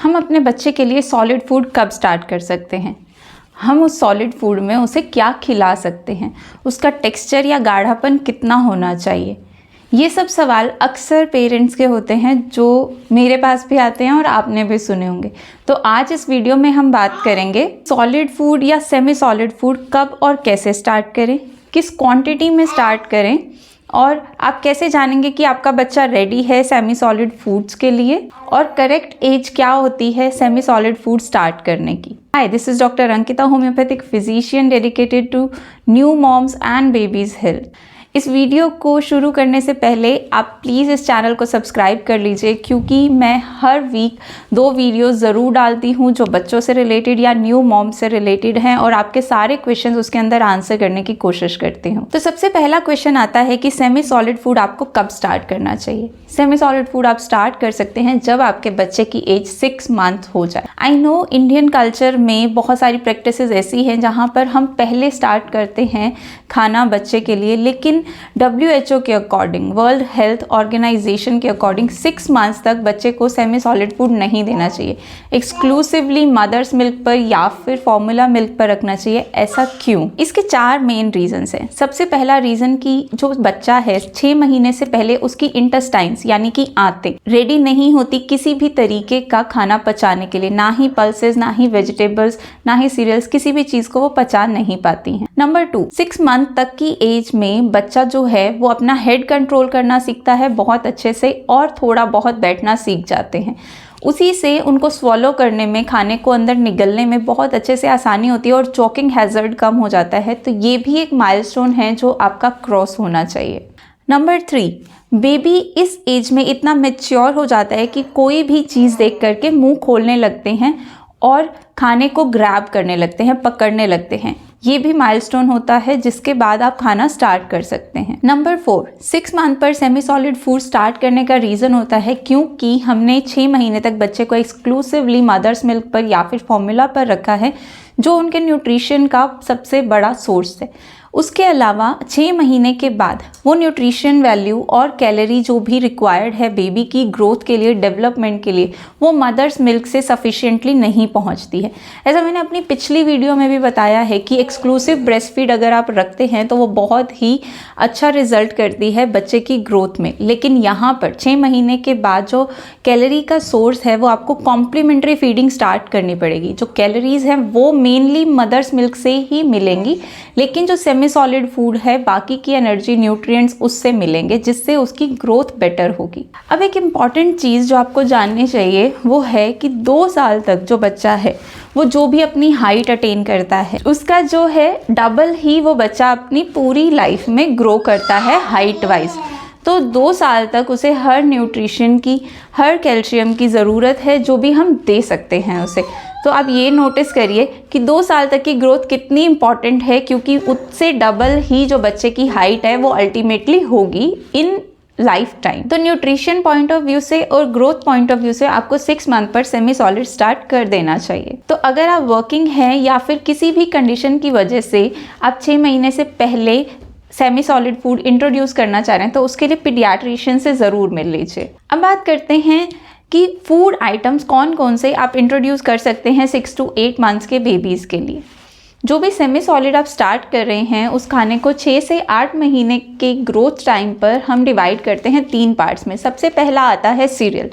हम अपने बच्चे के लिए सॉलिड फूड कब स्टार्ट कर सकते हैं? हम उस सॉलिड फूड में उसे क्या खिला सकते हैं? उसका टेक्सचर या गाढ़ापन कितना होना चाहिए? ये सब सवाल अक्सर पेरेंट्स के होते हैं जो मेरे पास भी आते हैं और आपने भी सुने होंगे। तो आज इस वीडियो में हम बात करेंगे सॉलिड फूड या सेमी सॉलिड फूड कब और कैसे स्टार्ट करें, किस क्वांटिटी में स्टार्ट करें और आप कैसे जानेंगे कि आपका बच्चा रेडी है सेमी सॉलिड फूड्स के लिए, और करेक्ट एज क्या होती है सेमी सॉलिड फूड स्टार्ट करने की। Hi, this is doctor Ankita, homoeopathic physician dedicated to new moms and babies health. इस वीडियो को शुरू करने से पहले आप प्लीज़ इस चैनल को सब्सक्राइब कर लीजिए, क्योंकि मैं हर वीक 2 वीडियो ज़रूर डालती हूँ जो बच्चों से रिलेटेड या न्यू मॉम से रिलेटेड हैं और आपके सारे क्वेश्चंस उसके अंदर आंसर करने की कोशिश करती हूँ। तो सबसे पहला क्वेश्चन आता है कि सेमी सॉलिड फूड आपको कब स्टार्ट करना चाहिए। सेमी सॉलिड फूड आप स्टार्ट कर सकते हैं जब आपके बच्चे की एज 6 मंथ हो जाए। आई नो इंडियन कल्चर में बहुत सारी प्रैक्टिसेस ऐसी हैं जहाँ पर हम पहले स्टार्ट करते हैं खाना बच्चे के लिए, लेकिन WHO के अकॉर्डिंग, वर्ल्ड हेल्थ ऑर्गेनाइजेशन के अकॉर्डिंग 6 मंथ्स तक बच्चे को सेमी सॉलिड फूड नहीं देना चाहिए। एक्सक्लूसिवली मदर्स मिल्क पर या फिर फॉर्मूला मिल्क पर रखना चाहिए। ऐसा क्यों? इसके 4 मेन रीजंस हैं। सबसे पहला रीजन कि जो बच्चा है 6 महीने से पहले उसकी इंटेस्टाइन्स यानी कि आंतें रेडी नहीं होती किसी भी तरीके का खाना पचाने के लिए, ना ही पल्सेस, ना ही वेजिटेबल्स, ना ही सीरियल्स, किसी भी चीज को वो पचा नहीं पाती हैं। नंबर 2, 6 मंथ तक की एज में बच्चा जो है वो अपना हेड कंट्रोल करना सीखता है बहुत अच्छे से और थोड़ा बहुत बैठना सीख जाते हैं। उसी से उनको स्वॉलो करने में, खाने को अंदर निगलने में बहुत अच्छे से आसानी होती है और चोकिंग हैजर्ड कम हो जाता है। तो ये भी एक माइलस्टोन है जो आपका क्रॉस होना चाहिए। नंबर 3, बेबी इस एज में इतना मैच्योर हो जाता है कि कोई भी चीज़ देख करके मुंह खोलने लगते हैं और खाने को ग्रैब करने लगते हैं, पकड़ने लगते हैं। ये भी माइलस्टोन होता है जिसके बाद आप खाना स्टार्ट कर सकते हैं। नंबर 4, 6 मंथ पर सेमी सॉलिड फूड स्टार्ट करने का रीज़न होता है क्योंकि हमने 6 महीने तक बच्चे को एक्सक्लूसिवली मदर्स मिल्क पर या फिर फॉर्मूला पर रखा है, जो उनके न्यूट्रिशन का सबसे बड़ा सोर्स है। उसके अलावा 6 महीने के बाद वो न्यूट्रिशन वैल्यू और कैलोरी जो भी रिक्वायर्ड है बेबी की ग्रोथ के लिए, डेवलपमेंट के लिए, वो मदर्स मिल्क से सफिशिएंटली नहीं पहुंचती है। ऐसा मैंने अपनी पिछली वीडियो में भी बताया है कि एक्सक्लूसिव ब्रेस्ट फीड अगर आप रखते हैं तो वो बहुत ही अच्छा रिजल्ट करती है बच्चे की ग्रोथ में। लेकिन यहाँ पर 6 महीने के बाद जो कैलोरी का सोर्स है वो आपको कॉम्प्लीमेंट्री फीडिंग स्टार्ट करनी पड़ेगी। जो कैलोरीज हैं वो मेनली मदर्स मिल्क से ही मिलेंगी, लेकिन जो सेमी सॉलिड फूड है बाकी की एनर्जी, न्यूट्रिएंट्स उससे मिलेंगे, जिससे उसकी ग्रोथ बेटर होगी। अब एक इम्पॉर्टेंट चीज़ जो आपको जाननी चाहिए वो है कि 2 साल तक जो बच्चा है वो जो भी अपनी हाइट अटेन करता है उसका जो है डबल ही वो बच्चा अपनी पूरी लाइफ में ग्रो करता है हाइट वाइज। तो 2 साल तक उसे हर न्यूट्रिशन की, हर कैल्शियम की ज़रूरत है जो भी हम दे सकते हैं उसे। तो आप ये नोटिस करिए कि 2 साल तक की ग्रोथ कितनी इंपॉर्टेंट है, क्योंकि उससे डबल ही जो बच्चे की हाइट है वो अल्टीमेटली होगी इन लाइफ टाइम। तो न्यूट्रिशन पॉइंट ऑफ व्यू से और ग्रोथ पॉइंट ऑफ व्यू से आपको 6 मंथ पर सेमी सॉलिड स्टार्ट कर देना चाहिए। तो अगर आप वर्किंग हैं या फिर किसी भी कंडीशन की वजह से आप 6 महीने से पहले सेमी सॉलिड फूड इंट्रोड्यूस करना चाह रहे हैं तो उसके लिए पीडियाट्रिशियन से ज़रूर मिल लीजिए। अब बात करते हैं कि फूड आइटम्स कौन कौन से आप इंट्रोड्यूस कर सकते हैं 6 to 8 मंथ्स के बेबीज़ के लिए। जो भी सेमी सॉलिड आप स्टार्ट कर रहे हैं उस खाने को 6 से 8 महीने के ग्रोथ टाइम पर हम डिवाइड करते हैं 3 पार्ट्स में। सबसे पहला आता है सीरियल।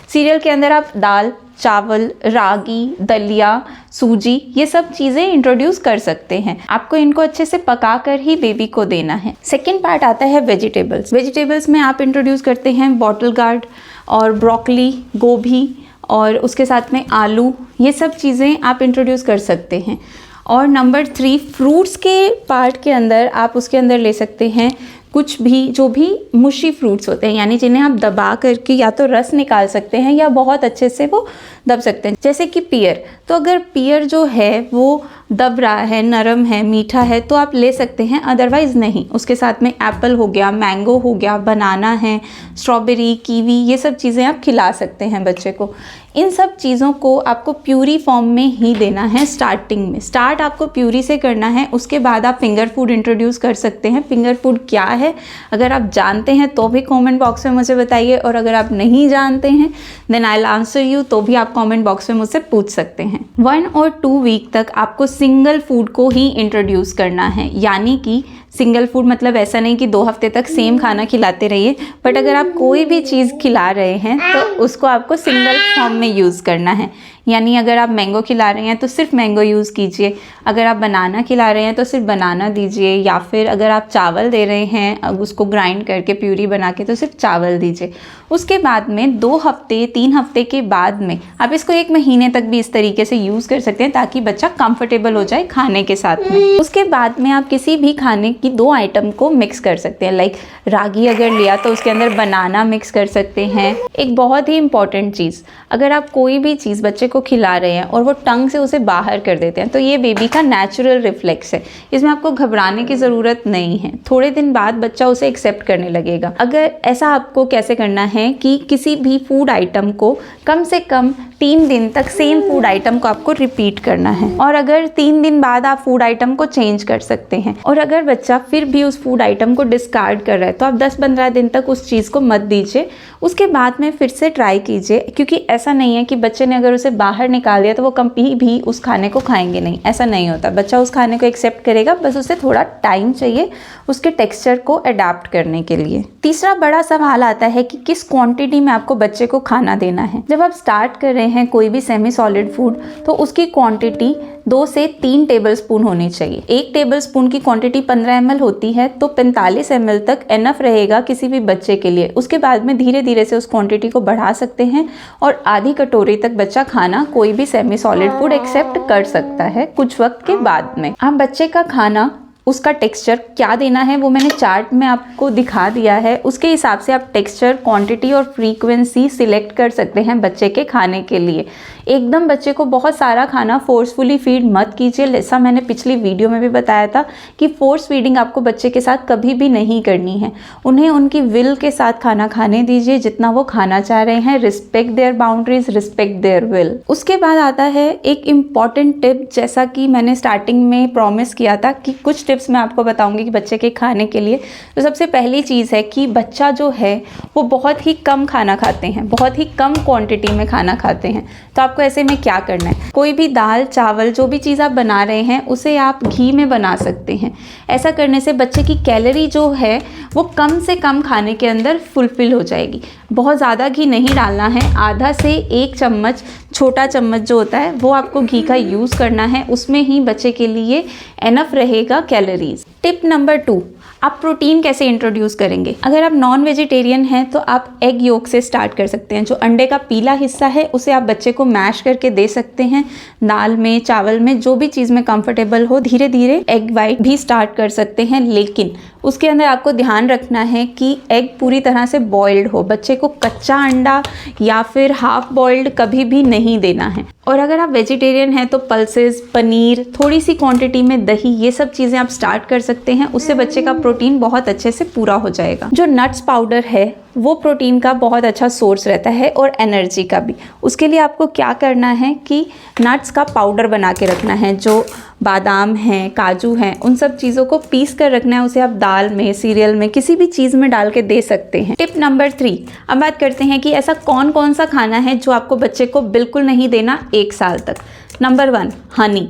सीरियल के अंदर आप दाल, चावल, रागी, दलिया, सूजी, ये सब चीज़ें इंट्रोड्यूस कर सकते हैं। आपको इनको अच्छे से पका कर ही बेबी को देना है। सेकेंड पार्ट आता है वेजिटेबल्स। वेजिटेबल्स में आप इंट्रोड्यूस करते हैं बॉटल गार्ड और ब्रोकली, गोभी और उसके साथ में आलू, ये सब चीज़ें आप इंट्रोड्यूस कर सकते हैं। और नंबर 3, फ्रूट्स के पार्ट के अंदर आप उसके अंदर ले सकते हैं कुछ भी जो भी मुशी फ्रूट्स होते हैं, यानी जिन्हें आप दबा करके या तो रस निकाल सकते हैं या बहुत अच्छे से वो दब सकते हैं, जैसे कि पियर। तो अगर पियर जो है वो दब रहा है, नरम है, मीठा है तो आप ले सकते हैं, अदरवाइज़ नहीं। उसके साथ में एप्पल हो गया, मैंगो हो गया, बनाना है, स्ट्रॉबेरी, कीवी, ये सब चीज़ें आप खिला सकते हैं बच्चे को। इन सब चीज़ों को आपको प्यूरी फॉर्म में ही देना है स्टार्टिंग में। स्टार्ट आपको प्यूरी से करना है, उसके बाद आप फिंगर फूड इंट्रोड्यूस कर सकते हैं। फिंगर फूड क्या है, अगर आप जानते हैं तो भी कमेंट बॉक्स में मुझे बताइए, और अगर आप नहीं जानते हैं then I will answer you, तो भी आप कमेंट बॉक्स में मुझसे पूछ सकते हैं। 1 और 2 वीक तक आपको सिंगल फूड को ही इंट्रोड्यूस करना है, यानी कि सिंगल फूड मतलब ऐसा नहीं कि 2 हफ्ते तक सेम खाना खिलाते रहिए, बट अगर आप कोई भी चीज़ खिला रहे हैं तो उसको आपको सिंगल फॉर्म में यूज़ करना है। यानी अगर आप मैंगो खिला रहे हैं तो सिर्फ मैंगो यूज़ कीजिए, अगर आप बनाना खिला रहे हैं तो सिर्फ बनाना दीजिए, या फिर अगर आप चावल दे रहे हैं उसको ग्राइंड करके प्यूरी बना के तो सिर्फ चावल दीजिए। उसके बाद में 2 हफ्ते 3 हफ्ते के बाद में आप इसको 1 महीने तक भी इस तरीके से यूज़ कर सकते हैं ताकि बच्चा कंफर्टेबल हो जाए खाने के साथ में। उसके बाद में आप किसी भी खाने की 2 आइटम को मिक्स कर सकते हैं, लाइक रागी अगर लिया तो उसके अंदर बनाना मिक्स कर सकते हैं। एक बहुत ही इंपॉर्टेंट चीज़, अगर आप कोई भी चीज़ बच्चे को खिला रहे हैं और वो टंग से उसे बाहर कर देते हैं तो ये बेबी का नेचुरल रिफ्लेक्स है, इसमें आपको घबराने की ज़रूरत नहीं है। थोड़े दिन बाद बच्चा उसे एक्सेप्ट करने लगेगा। अगर ऐसा आपको कैसे करना है कि किसी भी फूड आइटम को कम से कम 3 दिन तक सेम फूड आइटम को आपको रिपीट करना है, और अगर 3 दिन बाद आप फूड आइटम को चेंज कर सकते हैं। और अगर बच्चा फिर भी उस फूड आइटम को डिस्कार्ड कर रहा है तो आप 10-15 दिन तक उस चीज़ को मत दीजिए, उसके बाद में फिर से ट्राई कीजिए, क्योंकि ऐसा नहीं है कि बच्चे ने अगर उसे बाहर निकाल दिया तो वो कभी भी उस खाने को खाएंगे नहीं, ऐसा नहीं होता। बच्चा उस खाने को एक्सेप्ट करेगा, बस उसे थोड़ा टाइम चाहिए उसके टेक्सचर को अडाप्ट करने के लिए। तीसरा बड़ा सवाल आता है कि किस क्वांटिटी में आपको बच्चे को खाना देना है। जब आप स्टार्ट कर रहे हैं कोई भी सेमी सॉलिड फूड तो उसकी क्वांटिटी 2 से 3 टेबलस्पून होनी चाहिए। 1 टेबलस्पून की क्वांटिटी 15 ml होती है तो 45 ml तक एनफ रहेगा किसी भी बच्चे के लिए। उसके बाद में धीरे धीरे से उस क्वांटिटी को बढ़ा सकते हैं और आधी कटोरी तक बच्चा खाना कोई भी सेमी सॉलिड फूड एक्सेप्ट कर सकता है कुछ वक्त के बाद में। आप बच्चे का खाना, उसका टेक्सचर क्या देना है वो मैंने चार्ट में आपको दिखा दिया है, उसके हिसाब से आप टेक्सचर, क्वांटिटी और फ्रीक्वेंसी सिलेक्ट कर सकते हैं बच्चे के खाने के लिए। एकदम बच्चे को बहुत सारा खाना फोर्सफुली फीड मत कीजिए, जैसा मैंने पिछली वीडियो में भी बताया था कि फोर्स फीडिंग आपको बच्चे के साथ कभी भी नहीं करनी है। उन्हें उनकी विल के साथ खाना खाने दीजिए जितना वो खाना चाह रहे हैं। Respect there boundaries, respect there will. उसके बाद आता है एक इम्पॉर्टेंट टिप, जैसा कि मैंने स्टार्टिंग में प्रॉमिस किया था कि कुछ टिप्स मैं आपको बताऊंगी कि बच्चे के खाने के लिए। तो सबसे पहली चीज़ है कि बच्चा जो है वो बहुत ही कम खाना खाते हैं, बहुत ही कम क्वांटिटी में खाना खाते हैं। तो आपको ऐसे में क्या करना है, कोई भी दाल चावल जो भी चीज़ आप बना रहे हैं उसे आप घी में बना सकते हैं। ऐसा करने से बच्चे की कैलोरी जो है वो कम से कम खाने के अंदर फुलफिल हो जाएगी। बहुत ज़्यादा घी नहीं डालना है, आधा से 1 चम्मच, छोटा चम्मच जो होता है वो आपको घी का यूज़ करना है, उसमें ही बच्चे के लिए एनफ रहेगा कैलोरीज। टिप नंबर 2, आप प्रोटीन कैसे इंट्रोड्यूस करेंगे। अगर आप नॉन वेजिटेरियन हैं तो आप एग योक से स्टार्ट कर सकते हैं। जो अंडे का पीला हिस्सा है उसे आप बच्चे को मैश करके दे सकते हैं, दाल में, चावल में, जो भी चीज़ में कंफर्टेबल हो। धीरे धीरे एग वाइट भी स्टार्ट कर सकते हैं, लेकिन उसके अंदर आपको ध्यान रखना है कि एग पूरी तरह से बॉइल्ड हो। बच्चे को कच्चा अंडा या फिर हाफ बॉइल्ड कभी भी नहीं देना है। और अगर आप वेजिटेरियन हैं तो पल्सेस, पनीर, थोड़ी सी क्वांटिटी में दही, ये सब चीज़ें आप स्टार्ट कर सकते हैं। उससे बच्चे का प्रोटीन बहुत अच्छे से पूरा हो जाएगा। जो नट्स पाउडर है वो प्रोटीन का बहुत अच्छा सोर्स रहता है और एनर्जी का भी। उसके लिए आपको क्या करना है कि नट्स का पाउडर बना के रखना है। जो बादाम हैं, काजू हैं, उन सब चीज़ों को पीस कर रखना है। उसे आप दाल में, सीरियल में, किसी भी चीज़ में डाल के दे सकते हैं। टिप नंबर 3, अब बात करते हैं कि ऐसा कौन कौन सा खाना है जो आपको बच्चे को बिल्कुल नहीं देना 1 साल तक। नंबर 1, हनी।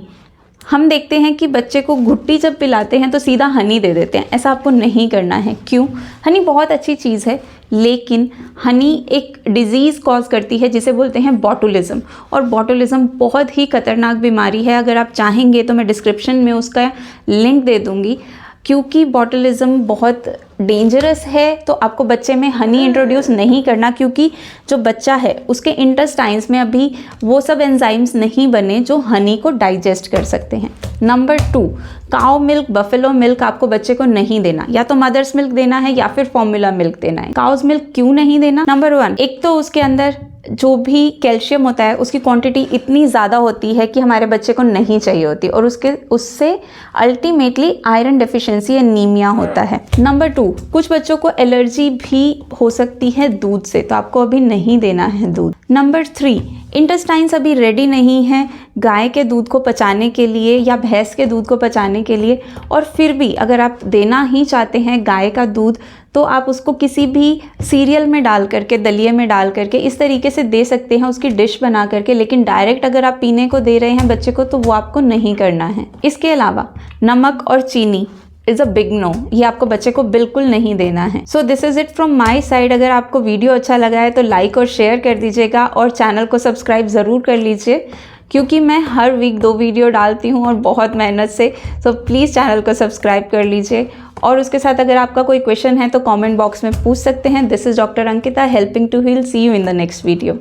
हम देखते हैं कि बच्चे को घुट्टी जब पिलाते हैं तो सीधा हनी दे देते हैं। ऐसा आपको नहीं करना है। क्यों? हनी बहुत अच्छी चीज़ है, लेकिन हनी एक डिज़ीज़ कॉज करती है जिसे बोलते हैं बॉटुलिज्म, और बॉटुलिज्म बहुत ही खतरनाक बीमारी है। अगर आप चाहेंगे तो मैं डिस्क्रिप्शन में उसका लिंक दे दूँगी। क्योंकि बॉटुलिज्म बहुत डेंजरस है तो आपको बच्चे में हनी इंट्रोड्यूस नहीं करना, क्योंकि जो बच्चा है उसके इंटेस्टाइन्स में अभी वो सब एंजाइम्स नहीं बने जो हनी को डाइजेस्ट कर सकते हैं। नंबर 2, काऊ मिल्क, बफेलो मिल्क आपको बच्चे को नहीं देना। या तो मदर्स मिल्क देना है या फिर फॉर्मूला मिल्क देना है। काउज मिल्क क्यों नहीं देना? नंबर 1, एक तो उसके अंदर जो भी कैल्शियम होता है उसकी क्वांटिटी इतनी ज़्यादा होती है कि हमारे बच्चे को नहीं चाहिए होती, और उससे अल्टीमेटली आयरन डेफिशिएंसी, एनीमिया होता है। नंबर 2, 2, कुछ बच्चों को एलर्जी भी हो सकती है दूध से, तो आपको अभी नहीं देना है दूध। नंबर 3, इंटेस्टाइन्स अभी रेडी नहीं है गाय के दूध को पचाने के लिए या भैंस के दूध को पचाने के लिए, और फिर भी अगर आप देना ही चाहते हैं गाय का दूध तो आप उसको किसी भी सीरियल में डाल करके, दलिए में डाल करके इस तरीके से दे सकते हैं, उसकी डिश बना करके। लेकिन डायरेक्ट अगर आप पीने को दे रहे हैं बच्चे को तो वो आपको नहीं करना है। इसके अलावा नमक और चीनी इज़ अ बिग नो, ये आपको बच्चे को बिल्कुल नहीं देना है। So this is it from my side. अगर आपको वीडियो अच्छा लगा है तो लाइक और शेयर कर दीजिएगा और चैनल को सब्सक्राइब ज़रूर कर लीजिए, क्योंकि मैं हर वीक 2 वीडियो डालती हूँ और बहुत मेहनत से। सो प्लीज़ चैनल को सब्सक्राइब कर लीजिए। और उसके साथ अगर आपका कोई क्वेश्चन है तो कमेंट बॉक्स में पूछ सकते हैं। This is doctor Ankita, helping to heal. See you in the next video.